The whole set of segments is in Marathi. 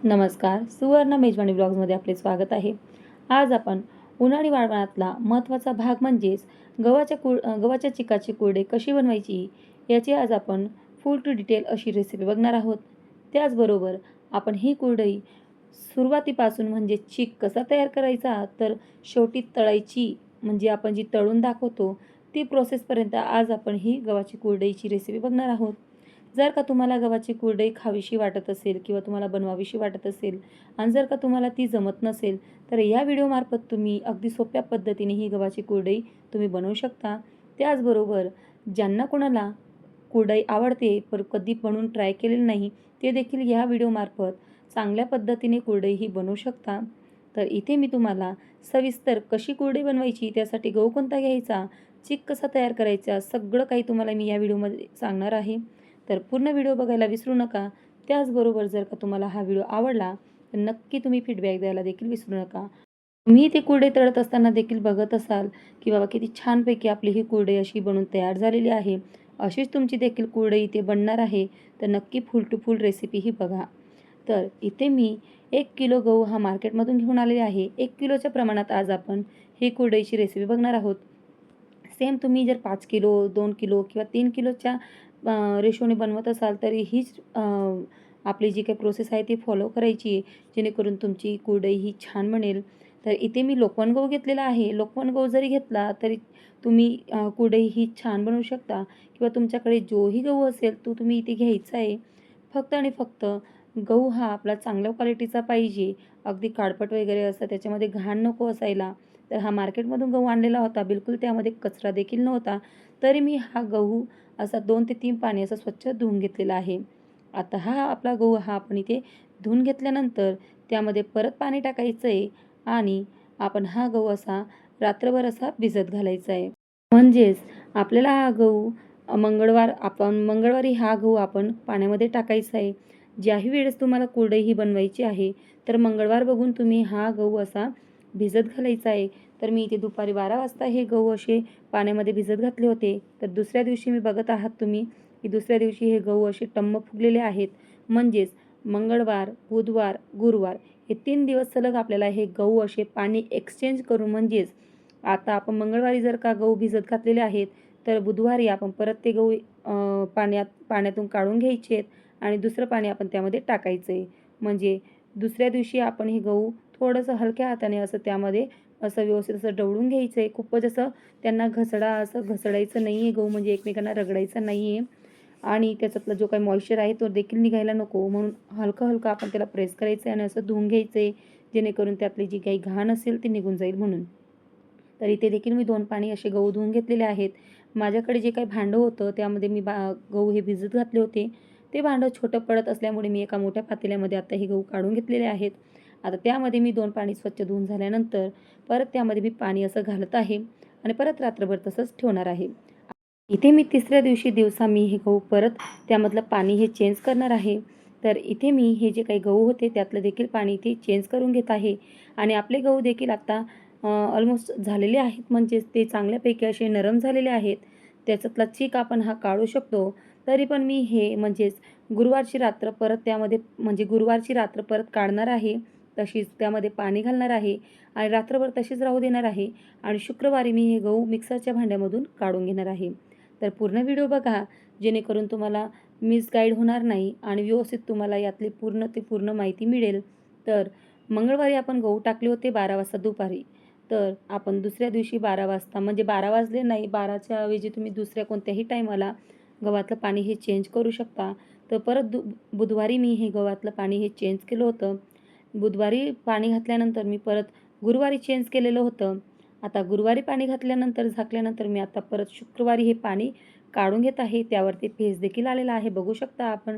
नमस्कार, सुवर्ण मेजवानी ब्लॉग्समध्ये आपले स्वागत आहे. आज आपण उन्हाळी वाळवणातला महत्त्वाचा भाग म्हणजेच गव्हाच्या चिकाची कुरडई कशी बनवायची याची आज आपण फुल टू डिटेल अशी रेसिपी बघणार आहोत. त्याचबरोबर आपण ही कुरडई सुरुवातीपासून म्हणजे चीक कसा तयार करायचा तर शेवटी तळायची म्हणजे आपण जी तळून दाखवतो ती प्रोसेसपर्यंत आज आपण ही गव्हाची कुरडईची रेसिपी बघणार आहोत. जर का तुम्हाला गव्हाची कुरडई खावीशी वाटत असेल किंवा तुम्हाला बनवावीशी वाटत असेल आणि जर का तुम्हाला ती जमत नसेल तर या व्हिडिओमार्फत तुम्ही अगदी सोप्या पद्धतीने ही गव्हाची कुरडई तुम्ही बनवू शकता. त्याचबरोबर ज्यांना कोणाला कुरडई आवडते पण कधी बनवून ट्राय केलेली नाही ते देखील या व्हिडिओमार्फत चांगल्या पद्धतीने कुरडई ही बनवू शकता. तर इथे मी तुम्हाला सविस्तर कशी कुरडई बनवायची, त्यासाठी गहू कोणता घ्यायचा, चीक कसा तयार करायचा, सगळं काही तुम्हाला मी या व्हिडिओमध्ये सांगणार आहे. तर पूर्ण व्हिडिओ बघायला विसरू नका. त्याचबरोबर जर का तुम्हाला हा व्हिडिओ आवडला तर नक्की तुम्ही फीडबॅक द्यायला देखील विसरू नका. तुम्ही ते कुरडई तळत असताना देखील बघत असाल की बाबा किती छानपैकी आपली ही कुरडई अशी बनून तयार झालेली आहे. अशीच तुमची देखील कुरडई इथे बनणार आहे. तर नक्की फुल टू फुल रेसिपी ही बघा. तर इथे मी 1 किलो गहू हा मार्केटमधून घेऊन आलेले आहे. 1 किलोच्या प्रमाणात आज आपण ही कुरडईची रेसिपी बघणार आहोत. सेम तुम्ही जर 5 किलो, 2 किलो किंवा 3 किलोच्या रेशोने बनवत असाल तरी हीच आपली जी काही प्रोसेस आहे ती फॉलो करायची आहे, जेणेकरून तुमची कुरडई ही छान बनेल. तर इथे मी लोकवन गहू घेतलेला आहे. लोकवन गहू जरी घेतला तरी तुम्ही कुरडई ही छान बनवू शकता किंवा तुमच्याकडे जोही गहू असेल तो तुम्ही इथे घ्यायचा आहे. फक्त आणि फक्त गहू हा आपला चांगल्या क्वालिटीचा पाहिजे. अगदी काळपट वगैरे असतं त्याच्यामध्ये घाण नको असायला. तर हा मार्केटमधून गहू आणलेला होता. बिलकुल त्यामध्ये कचरा देखील नव्हता. तरी मी हा गहू असा 2 ते 3 पाणी असं स्वच्छ धुवून घेतलेला आहे. आता हा आपला गहू हा आपण इथे धुवून घेतल्यानंतर त्यामध्ये परत पाणी टाकायचं आहे आणि आपण हा गहू असा रात्रभर असा भिजत घालायचा आहे. म्हणजेच आपल्याला हा गहू मंगळवारी हा गहू आपण पाण्यामध्ये टाकायचा आहे. ज्याही वेळेस तुम्हाला कुरडई ही बनवायची आहे तर मंगळवार बघून तुम्ही हा गहू असा भिजत घालायचा आहे. तर मी इथे दुपारी 12 वाजता हे गहू असे पाण्यामध्ये भिजत घातले होते. तर दुसऱ्या दिवशी मी बघत आहात तुम्ही की दुसऱ्या दिवशी हे गहू असे टम्म फुगलेले आहेत. म्हणजेच मंगळवार, बुधवार, गुरुवार हे 3 दिवस सलग आपल्याला हे गहू असे पाणी एक्सचेंज करून म्हणजेच आता आपण मंगळवारी जर का गहू भिजत घातलेले आहेत तर बुधवारी आपण परत ते गहू पाण्यातून काढून घ्यायचे आहेत आणि दुसरं पाणी आपण त्यामध्ये टाकायचं आहे. म्हणजे दुसऱ्या दिवशी आपण हे गहू थोडंसं हलक्या हाताने असं त्यामध्ये असं व्यवस्थित असं ढवळून घ्यायचं आहे. खूपच असं त्यांना असं घसडायचं नाही आहे गहू, म्हणजे एकमेकांना रगडायचं नाही आहे आणि त्याच्यातला जो काही मॉइश्चर आहे तो देखील निघायला नको म्हणून हलकं-हलकं आपण त्याला प्रेस करायचं आहे आणि असं धुवून घ्यायचं आहे, जेणेकरून त्यातली जी काही घाण असेल ती निघून जाईल म्हणून. तर इथे देखील मी 2 पाणी असे गहू धुवून घेतलेले आहेत. माझ्याकडे जे काही भांडं होतं त्यामध्ये मी गहू हे भिजत घातले होते. ते भांडं छोटं पडत असल्यामुळे मी एका मोठ्या पातेल्यामध्ये आता हे गहू काढून घेतलेले आहेत. आता त्यामध्ये मी 2 पाणी स्वच्छ धुवून झाल्यानंतर परत त्यामध्ये मी पाणी असं घालत आहे आणि परत रात्रभर तसंच ठेवणार आहे. इथे मी तिसऱ्या दिवसा मी हे गहू परत त्यामधलं पाणी हे चेंज करणार आहे. तर इथे मी हे जे काही गहू होते त्यातलं देखील पाणी इथे चेंज करून घेत आहे आणि आपले गहू देखील आता ऑलमोस्ट झालेले आहेत, म्हणजेच ते चांगल्यापैकी असे नरम झालेले आहेत. त्याच्यातला चीक आपण हा काढू शकतो. तरी पण मी हे म्हणजेच गुरुवारची रात्र परत त्यामध्ये म्हणजे गुरुवारची रात्र परत काढणार आहे. तशीच त्यामध्ये पाणी घालणार आहे आणि रात्रभर तशीच राहू देणार आहे आणि शुक्रवारी मी हे गहू मिक्सरच्या भांड्यामधून काढून घेणार आहे. तर पूर्ण व्हिडिओ बघा, जेणेकरून तुम्हाला मिसगाईड होणार नाही आणि व्यवस्थित तुम्हाला यातली पूर्ण माहिती मिळेल. तर मंगळवारी आपण गहू टाकले होते 12 वाजता दुपारी. तर आपण दुसऱ्या दिवशी 12 वाजता म्हणजे 12 वाजले नाही, 12च्या ऐवजी तुम्ही दुसऱ्या कोणत्याही टाईमाला गव्हातलं पाणी हे चेंज करू शकता. तर परत बुधवारी मी हे गव्हातलं पाणी हे चेंज केलं होतं. बुधवारी पाणी घातल्यानंतर मी परत गुरुवारी चेंज केलेलं होतं. आता गुरुवारी पाणी घातल्यानंतर झाकल्यानंतर मी आता परत शुक्रवारी हे पाणी काढून घेत आहे. त्यावरती फेस देखील आलेला आहे, बघू शकता आपण.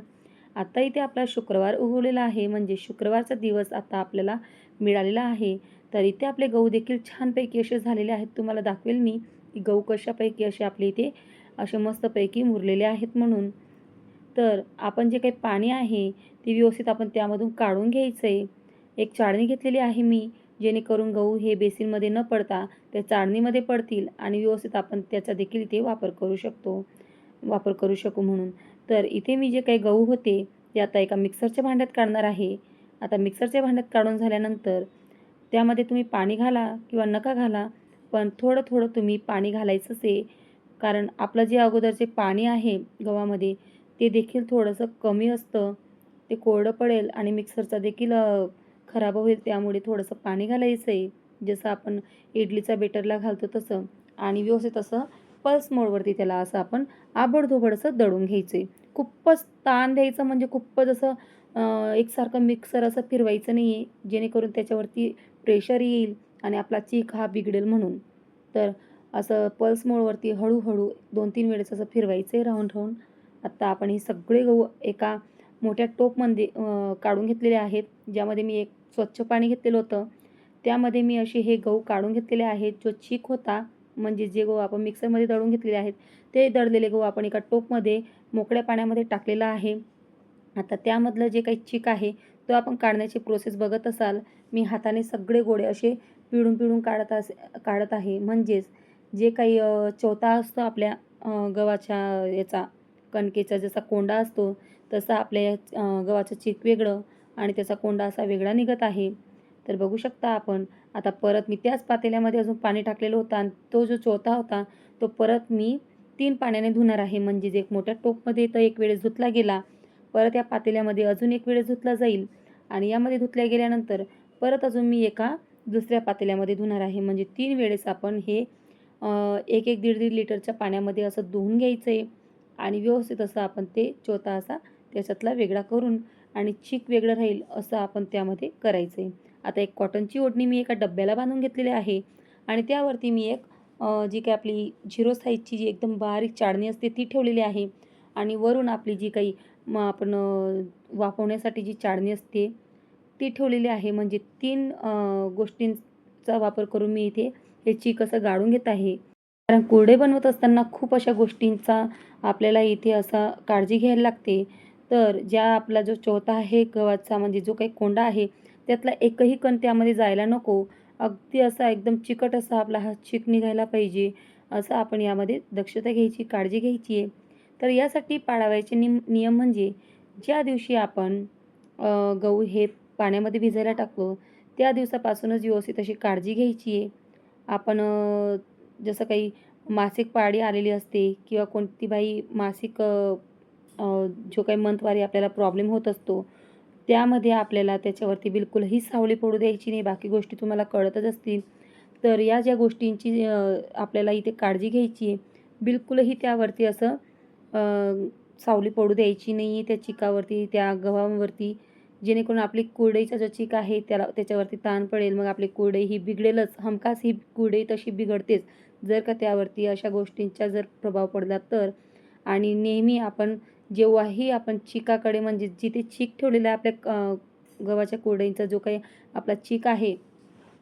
आता इथे आपला शुक्रवार उगवलेला आहे, म्हणजे शुक्रवारचा दिवस आता आपल्याला मिळालेला आहे. तर इथे आपले गहू देखील छानपैकी असे झालेले आहेत. तुम्हाला दाखवेल मी की गहू कशापैकी असे आपले इथे असे मस्तपैकी मुरलेले आहेत म्हणून. तर आपण जे काही पाणी आहे ते व्यवस्थित आपण त्यामधून काढून घ्यायचं आहे. एक चाळणी घेतलेली आहे मी, जेणेकरून गहू हे बेसिनमध्ये न पडता त्या चाळणीमध्ये पडतील आणि व्यवस्थित आपण त्याचा देखील इथे वापर करू शकू म्हणून. तर इथे मी जे काही गहू होते ते आता एका मिक्सरच्या भांड्यात काढणार आहे आता मिक्सरच्या भांड्यात काढून झाल्यानंतर त्यामध्ये तुम्ही पाणी घाला किंवा नका घाला, पण थोडं थोडं तुम्ही पाणी घालायचंच आहे. कारण आपलं जे अगोदरचे पाणी आहे गव्हामध्ये ते देखील थोडंसं कमी असतं. ते कोरडं पडेल आणि मिक्सरचा देखील खराब होईल. त्यामुळे थोडंसं पाणी घालायचं आहे. जसं आपण इडलीचा बेटरला घालतो तसं आणि व्यवस्थित असं पल्स मोडवरती त्याला असं आपण आबडधोबड असं दळून घ्यायचं आहे. खूपच ताण द्यायचं म्हणजे खूपच असं एकसारखं मिक्सर असं फिरवायचं नाही आहे, जेणेकरून त्याच्यावरती प्रेशर येईल आणि आपला चीक हा बिघडेल म्हणून. तर असं पल्स मोडवरती हळू-हळू 2-3 वेळेस असं फिरवायचं आहे राहून-राहून. आता आपण हे सगळे गहू एका मोठ्या टोपमध्ये काढून घेतलेले आहेत, ज्यामध्ये मी एक स्वच्छ पाणी घेतलेलं होतं. त्यामध्ये मी असे हे गहू काढून घेतलेले आहेत. जो चीक होता म्हणजे जे गहू आपण मिक्सरमध्ये दळून घेतलेले आहेत, ते दळलेले गहू आपण एका टोपमध्ये मोकळ्या पाण्यामध्ये टाकलेला आहे. आता त्यामधलं जे काही चीक आहे, तो आपण काढण्याची प्रोसेस बघत असाल. मी हाताने सगळे गोळे असे पिळून-पिळून काढत आहे. म्हणजेच जे काही चोथा असतो आपल्या गव्हाच्या याचा कणकेचा जसा कोंडा असतो, तसा आपल्या या गव्हाचं चीक वेगळं आणि त्याचा कोंडा असा वेगळा निघत आहे. तर बघू शकता आपण. आता परत मी त्याच पातेल्यामध्ये अजून पाणी टाकलेलं होतं आणि तो जो चोथा होता, तो परत मी 3 पाण्याने धुणार आहे. म्हणजेच एक मोठ्या टोपमध्ये तर एक वेळेस धुतला गेला. परत या पातेल्यामध्ये अजून एक वेळेस धुतला जाईल आणि यामध्ये धुतल्या गेल्यानंतर परत अजून मी एका दुसऱ्या पातेल्यामध्ये धुणार आहे. म्हणजे 3 वेळेस आपण हे 1-1, 1.5 लिटरच्या पाण्यामध्ये असं धुवून घ्यायचं आहे आणि व्यवस्थित असं आपण ते चोथा असा त्याच्यातला वेगळा करून आणि चीक वेगळं राहील असं आपण त्यामध्ये करायचं आहे. आता एक कॉटनची ओढणी मी एका डब्याला बांधून घेतलेली आहे आणि त्यावरती मी एक जी काही आपली 0 साईजची जी एकदम बारीक चाळणी असते ती ठेवलेली आहे आणि वरून आपली जी काही मग आपण वाफवण्यासाठी जी चाळणी असते ती ठेवलेली आहे. म्हणजे 3 गोष्टींचा वापर करून मी इथे हे चीक असं गाळून घेत आहे. कारण कुरडे बनवत असताना खूप अशा गोष्टींचा आपल्याला इथे असा काळजी घ्यायला लागते. तर ज्या आपला जो चोथा आहे गव्हाचा म्हणजे जो काही कोंडा आहे, त्यातला एकही कण त्यामध्ये जायला नको. अगदी असा एकदम चिकट असा आपला हा चीक निघायला पाहिजे. असं आपण यामध्ये दक्षता घ्यायची, काळजी घ्यायची आहे. तर यासाठी पाळावयाचे नियम म्हणजे ज्या दिवशी आपण गहू हे पाण्यामध्ये भिजायला टाकतो, त्या दिवसापासूनच व्यवस्थित अशी काळजी घ्यायची आहे. आपण जसं काही मासिक पाळी आलेली असते किंवा कोणती बाई मासिक जो काही मंथवारी आपल्याला प्रॉब्लेम होत असतो, त्यामध्ये आपल्याला त्याच्यावरती बिलकुलही सावली पडू द्यायची नाही. बाकी गोष्टी तुम्हाला कळतच असतील. तर या ज्या गोष्टींची आपल्याला इथे काळजी घ्यायची आहे, बिलकुलही त्यावरती असं सावली पडू द्यायची नाही त्या चिकावरती, त्या गव्हावरती. जेणेकरून आपली कुरडईचा जो चीक आहे त्याच्यावरती ताण पडेल. मग आपली कुरडई ही बिघडेलच. हमखास ही कुरडई तशी बिघडतेच. जर का त्यावरती अशा गोष्टींचा जर प्रभाव पडला तर. आणि नेहमी आपण जेव्हाही आपण चिकाकडे म्हणजे जिथे चीक ठेवलेला आहे आपल्या गव्हाच्या कुरडईचा जो काही आपला चीक आहे,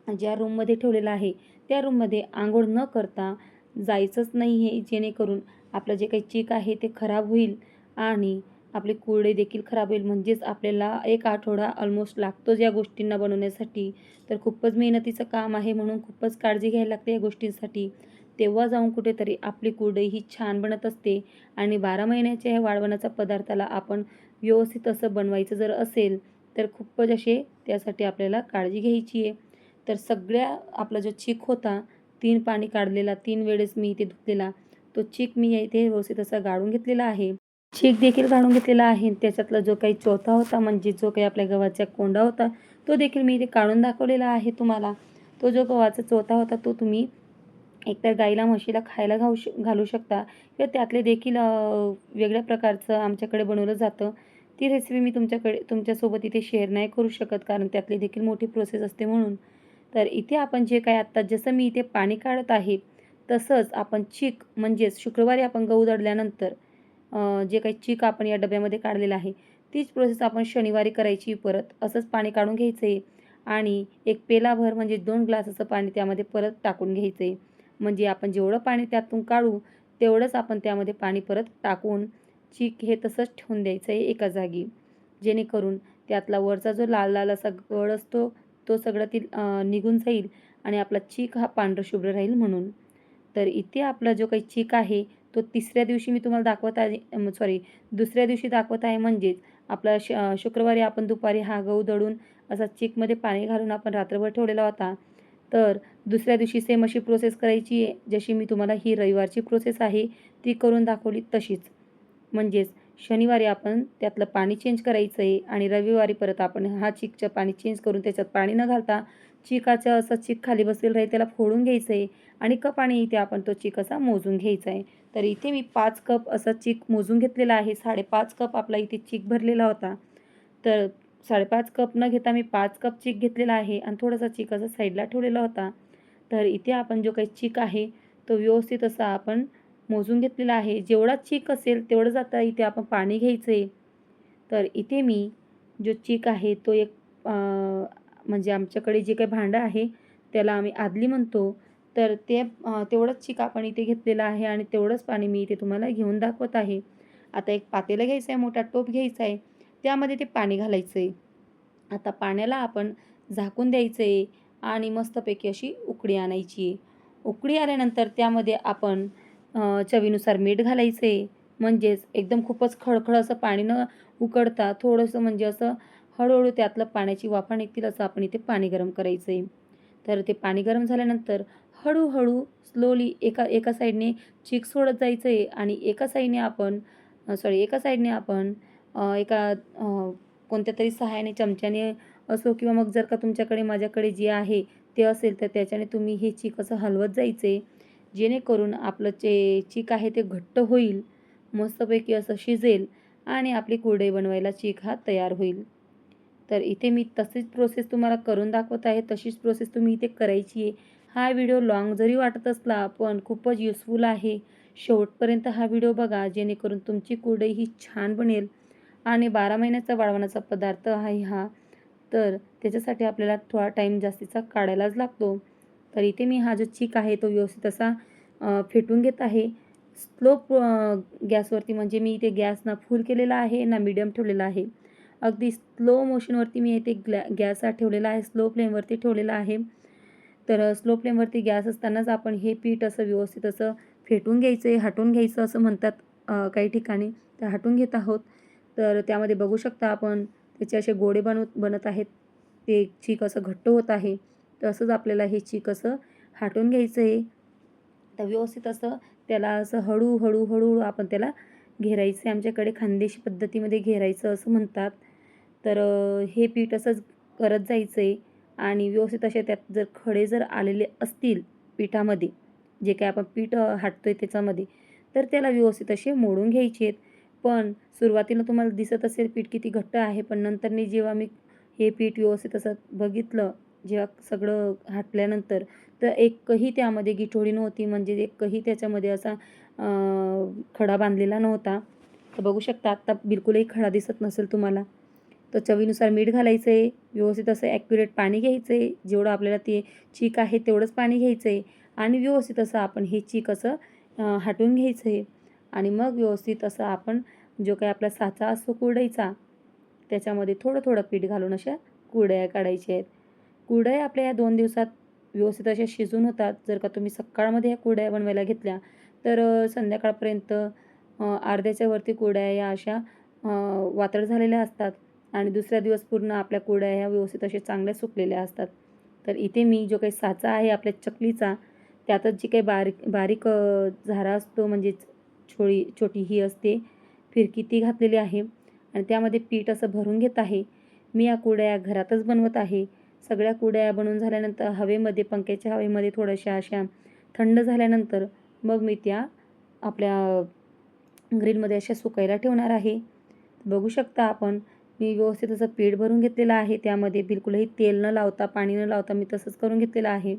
ज्या रूममध्ये ठेवलेला आहे, त्या रूममध्ये अंघोळ न करता जायचंच नाही आहे. जेणेकरून आपलं जे काही चीक आहे ते खराब होईल आणि आपली कुरडई देखील खराब होईल. म्हणजेच आपल्याला 1 आठवडा ऑलमोस्ट लागतोच या गोष्टींना बनवण्यासाठी. तर खूपच मेहनतीचं काम आहे म्हणून खूपच काळजी घ्यायला लागते या गोष्टींसाठी. तेव्हा जाऊन कुठेतरी आपली कुरडई ही छान बनत असते आणि 12 महिन्याच्या ह्या वाळवणाच्या पदार्थाला आपण व्यवस्थित असं बनवायचं जर असेल, तर खूपच असे त्यासाठी आपल्याला काळजी घ्यायची आहे. तर सगळ्या आपला जो चीक होता, 3 पाणी काढलेला, 3 वेळेस मी इथे धुतलेला, तो चीक मी इथे व्यवस्थित असा गाळून घेतलेला आहे. चीक देखील काढून घेतलेला आहे. त्याच्यातला जो काही चोथा होता म्हणजे जो काही आपल्या गव्हाचा कोंडा होता, तो देखील मी इथे काढून दाखवलेला आहे तुम्हाला. तो जो गव्हाचा चोथा होता तो तुम्ही एकतर गाईला, म्हशीला खायला घालू शकता किंवा त्यातले देखील वेगळ्या प्रकारचं आमच्याकडे बनवलं जातं. ती रेसिपी मी तुमच्यासोबत इथे शेअर नाही करू शकत कारण त्यातली देखील मोठी प्रोसेस असते म्हणून. तर इथे आपण जे काही आत्ता जसं मी इथे पाणी काढत आहे, तसंच आपण चीक म्हणजेच शुक्रवारी आपण गहू दळल्यानंतर जे काही चीक आपण या डब्यामध्ये काढलेलं आहे, तीच प्रोसेस आपण शनिवारी करायची परत. असंच पाणी काढून घ्यायचं आहे आणि एक पेलाभर म्हणजे 2 ग्लास असं पाणी त्यामध्ये परत टाकून घ्यायचं आहे. म्हणजे आपण जेवढं पाणी त्यातून काढू, तेवढंच आपण त्यामध्ये पाणी परत टाकून चीक हे तसंच ठेवून द्यायचं आहे एका जागी. जेणेकरून त्यातला वरचा जो लाल-लाल असा गळ असतो, तो सगळा निघून जाईल आणि आपला चीक हा पांढरशुभ्र राहील म्हणून. तर इथे आपला जो काही चीक आहे, तो तिसऱ्या दिवशी मी तुम्हाला दाखवत आहे सॉरी दुसऱ्या दिवशी दाखवत आहे म्हणजेच शुक्रवारी आपण दुपारी हा गहू दळून असा चिकमध्ये पाणी घालून आपण रात्रभर ठेवलेला होता. तर दुसऱ्या दिवशी सेम अशी प्रोसेस करायची आहे, जशी मी तुम्हाला ही रविवारची प्रोसेस आहे ती करून दाखवली तशीच. म्हणजेच शनिवारी आपण त्यातलं पाणी चेंज करायचं आहे आणि रविवारी परत आपण हा चिकचं पाणी चेंज करून त्याच्यात पाणी न घालता चिकाचं असं चिक खाली बसलेलं राहील त्याला फोडून घ्यायचं आहे आणि कपाने इथे आपण तो चिक असा मोजून घ्यायचा आहे. तर इथे मी 5 कप असा चिक मोजून घेतलेला आहे. 5.5 कप आपला इथे चिक भरलेला होता. तर 5.5 कप न घेता मी 5 कप चिक घेतलेला आहे आणि थोडासा चिक असा साईडला ठेवलेला होता. तर इथे आपण जो काही चिक आहे तो व्यवस्थित असा आपण मोजून घेतलेला आहे. जेवढा चिक असेल तेवढंच आता इथे आपण पाणी घ्यायचं आहे. तर इथे मी जो चिक आहे तो एक म्हणजे आमच्याकडे जे काही भांडं आहे त्याला आम्ही आदली म्हणतो. तर तेवढंच चिक आपण इथे घेतलेलं आहे आणि तेवढंच पाणी मी इथे तुम्हाला घेऊन दाखवत आहे. आता एक पातेलं घ्यायचं आहे, मोठा टोप घ्यायचा आहे. त्यामध्ये ते पाणी घालायचं आहे. आता पाण्याला आपण झाकून द्यायचं आहे आणि मस्तपैकी अशी उकळी आणायची आहे. उकळी आल्यानंतर त्यामध्ये आपण चवीनुसार मीठ घालायचं आहे. म्हणजेच एकदम खूपच खळखळ असं पाणी न उकळता थोडंसं म्हणजे असं हळू त्यातलं पाण्याची वाफा निघतील असं आपण इथे पाणी गरम करायचं आहे. तर ते पाणी गरम झाल्यानंतर हळू स्लोली एका एका साईडने चिक सोडत जायचं आहे आणि एका साईडने आपण कोणत्यातरी सहाय्याने चमच्याने असो किंवा मग जर का तुमच्याकडे माझ्याकडे जे आहे ते असेल तर त्याच्याने तुम्ही हे चिक असं हलवत जायचे जेणेकरून आपलं चिक आहे ते घट्ट होईल, मस्तपैकी असं शिजेल आणि आपली कुरडई बनवायला चिक हा तयार होईल. तर इथे मी तशीच प्रोसेस तुम्हाला करून दाखवत आहे. तशीच प्रोसेस तुम्ही इथे करायची आहे. हा व्हिडिओ लाँग जरी वाटत असला पण खूपच युजफुल आहे. शेवटपर्यंत हा व्हिडिओ बघा जेणेकरून तुमची कुरडई ही छान बनेल आणि 12 महिन्याचा वाळवणाचा पदार्थ आहे हा. तर त्याच्यासाठी आपल्याला थोडा टाईम जास्तीचा काढायलाच लागतो. तर इथे मी हा जो चिक आहे तो व्यवस्थित असा फेटून घेत आहे. स्लो गॅसवरती म्हणजे मी इथे गॅस ना फुल केलेला आहे ना मीडियम ठेवलेला आहे. अगदी स्लो मोशनवरती मी इथे गॅस हा ठेवलेला आहे. स्लो फ्लेमवरती ठेवलेला आहे. तर स्लो फ्लेमवरती गॅस असतानाच आपण हे पीठ असं व्यवस्थित असं फेटून घ्यायचं आहे, हटवून घ्यायचं असं म्हणतात काही ठिकाणी. तर हटवून घेत आहोत. तर त्यामध्ये बघू शकता आपण त्याचे असे गोळे बनत आहेत. ते चीक असं घट्ट होत आहे. तसंच आपल्याला हे चीक असं हटवून घ्यायचं आहे. तर व्यवस्थित असं त्याला असं हळू आपण त्याला घेरायचं आहे. आमच्याकडे खानदेशी पद्धतीमध्ये घेरायचं असं म्हणतात. तर हे पीठ असंच करत जायचं आहे आणि व्यवस्थित असे त्यात जर खडे जर आलेले असतील पिठामध्ये, जे काही आपण पीठ हाटतोय त्याच्यामध्ये, तर त्याला व्यवस्थित असे मोडून घ्यायचे आहेत. पण सुरुवातीला तुम्हाला दिसत असेल पीठ किती घट्ट आहे, पण नंतरनी जेव्हा मी हे पीठ व्यवस्थित असं बघितलं, जेव्हा सगळं हाटल्यानंतर, तर एकही त्यामध्ये गिठोडी नव्हती. म्हणजे एकही त्याच्यामध्ये असा खडा बांधलेला नव्हता. तर बघू शकता आत्ता बिलकुलही खडा दिसत नसेल तुम्हाला. तर चवीनुसार मीठ घालायचं आहे. व्यवस्थित असं ॲक्युरेट पाणी घ्यायचं आहे. जेवढं आपल्याला ते चीक आहे तेवढंच पाणी घ्यायचं आहे आणि व्यवस्थित असं आपण हे चीक असं हटवून घ्यायचं आहे आणि मग व्यवस्थित असं आपण जो काही आपला साचा असतो कुरडईचा, त्याच्यामध्ये थोडं पीठ घालून अशा कुरडया काढायच्या आहेत. कुरडया आपल्या या 2 दिवसात व्यवस्थित अशा शिजून होतात. जर का तुम्ही सकाळमध्ये ह्या कुरडया बनवायला घेतल्या, तर संध्याकाळपर्यंत अर्ध्याच्या वरती कुरडया या अशा वातड झालेल्या असतात आणि दुसऱ्या दिवस पूर्ण आपल्या कुरडया ह्या व्यवस्थित अशा चांगल्या सुकलेल्या असतात. तर इथे मी जो काही साचा आहे आपल्या चकलीचा, त्यातच जी काही बारीक बारीक झारा असतो म्हणजेच छोटी ही असते फिरकी, ती घातलेली आहे आणि त्यामध्ये पीठ असं भरून घेत आहे. मी या कुरडया घरातच बनवत आहे. सगळ्या कुरडया बनवून झाल्यानंतर पंख्याच्या हवेमध्ये थोड्याशा अशा थंड झाल्यानंतर मग मी त्या आपल्या ग्रिलमध्ये अशा सुकायला ठेवणार आहे. बघू शकता आपण मी व्यवस्थित असं पीठ भरून घेतलेलं आहे. त्यामध्ये बिलकुलही तेल न लावता, पाणी न लावता मी तसंच करून घेतलेलं आहे.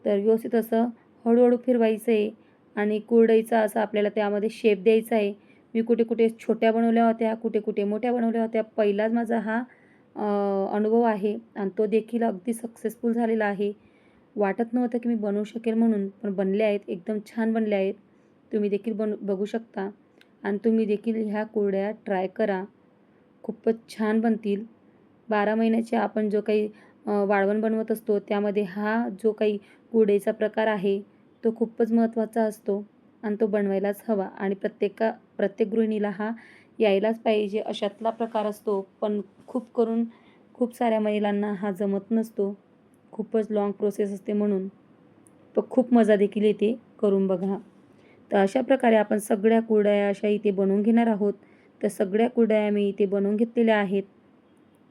तर व्यवस्थित असं हळूहळू फिरवायचं आहे आणि कुरडईचा असा आपल्याला त्यामध्ये शेप द्यायचा आहे. मी कुठे छोट्या बनवल्या होत्या, कुठे मोठ्या बनवल्या होत्या. पहिलाच माझा हा अनुभव आहे आणि तो देखील अगदी सक्सेसफुल झालेला आहे. वाटत नव्हतं की मी बनवू शकेल म्हणून, पण बनल्या आहेत. एकदम छान बनल्या आहेत. तुम्ही देखील बघू शकता आणि तुम्ही देखील ह्या कुरडया ट्राय करा. खूपच छान बनतील. 12 महिन्याचे आपण जो काही वाळवण बनवत असतो, त्यामध्ये हा जो काही कुरडईचा प्रकार आहे, तो खूपच महत्त्वाचा असतो आणि तो बनवायलाच हवा आणि प्रत्येक गृहिणीला हा यायलाच पाहिजे अशातला प्रकार असतो. पण खूप साऱ्या महिलांना हा जमत नसतो. खूपच लाँग प्रोसेस असते म्हणून. पण खूप मजा देखील येते, करून बघा. तर अशा प्रकारे आपण सगळ्या कुरडया अशा इथे बनवून घेणार आहोत. तर सगळ्या कुरडया मी इथे बनवून घेतलेल्या आहेत.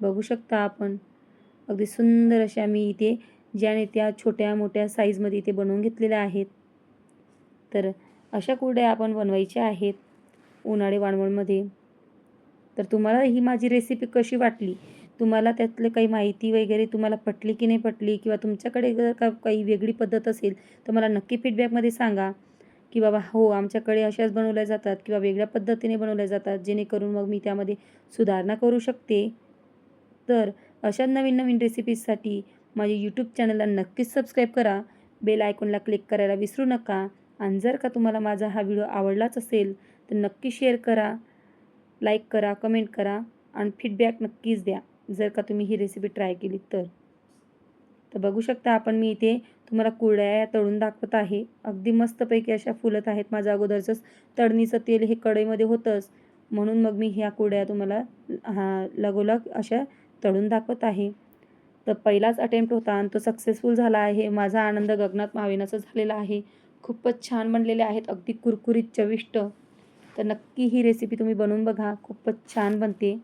बघू शकता आपण. अगदी सुंदर अशा मी इथे ज्याने त्या छोट्या-मोठ्या साईजमध्ये इथे बनवून घेतलेल्या आहेत. तर अशा कुरडया आपण बनवायच्या आहेत उन्हाळी वाळवणमध्ये. तर तुम्हाला ही माझी रेसिपी कशी वाटली? तुम्हाला त्यातलं काही माहिती वगैरे तुम्हाला पटली की नाही पटली? किंवा तुमच्याकडे जर का काही वेगळी पद्धत असेल, तर मला नक्की फीडबॅकमध्ये सांगा, की बाबा हो आमच्याकडे अशाच बनवल्या जातात किंवा वेगळ्या पद्धतीने बनवल्या जातात, जेणेकरून मग मी त्यामध्ये सुधारणा करू शकते. तर अशा नवीन-नवीन रेसिपीजसाठी माझ्या यूट्यूब चॅनलला नक्कीच सबस्क्राईब करा. बेल आयकॉनला क्लिक करायला विसरू नका. आणि जर का तुम्हाला माझा हा व्हिडिओ आवडलाच असेल, तर नक्की शेअर करा, लाईक करा, कमेंट करा आणि फीडबॅक नक्कीच द्या, जर का तुम्ही ही रेसिपी ट्राय केली तर. तर बघू शकता आपण मी इथे तुम्हाला कुरडया तळून दाखवत आहे. अगदी मस्तपैकी अशा फुलत आहेत. माझं अगोदरचंच तळणीचं तेल हे कढईमध्ये होतंच, म्हणून मग मी ह्या कुरडया तुम्हाला लगोलग अशा तळून दाखवत आहे. तर पहिलाच अटेम्प्ट होता आणि तो सक्सेसफुल झाला आहे. माझा आनंद गगनात मावेनासा झालेला आहे. खूपच छान बनलेले आहेत, अगदी कुरकुरीत चविष्ट. तर नक्की ही रेसिपी तुम्ही बनवून बघा, खूपच छान बनते.